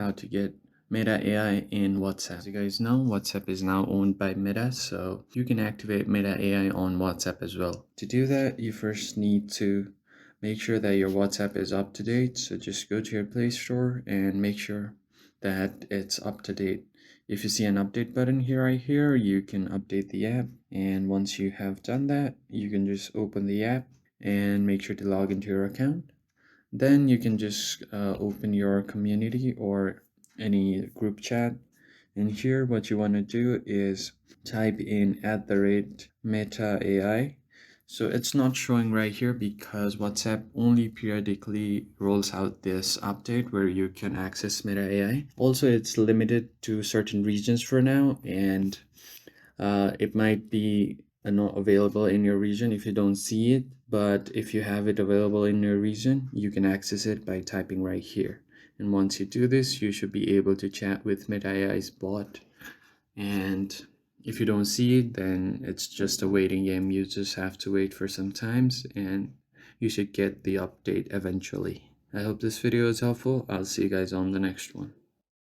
How to get Meta AI in WhatsApp. As you guys know, WhatsApp is now owned by Meta, so you can activate Meta AI on WhatsApp as well. To do that, you first need to make sure that your WhatsApp is up to date. So just go to your Play Store and make sure that it's up to date. If you see an update button here, right here, you can update the app. And once you have done that, you can just open the app and make sure to log into your account. Then you can just open your community or any group chat. And here, what you want to do is type in @Meta AI. So it's not showing right here because WhatsApp only periodically rolls out this update where you can access Meta AI. Also, it's limited to certain regions for now, and it might be not available in your region if you don't see it, but if you have it available in your region, you can access it by typing right here. And once you do this, you should be able to chat with Meta AI's bot. And if you don't see it, then it's just a waiting game. You just have to wait for some times and you should get the update eventually. I hope this video is helpful. I'll see you guys on the next one.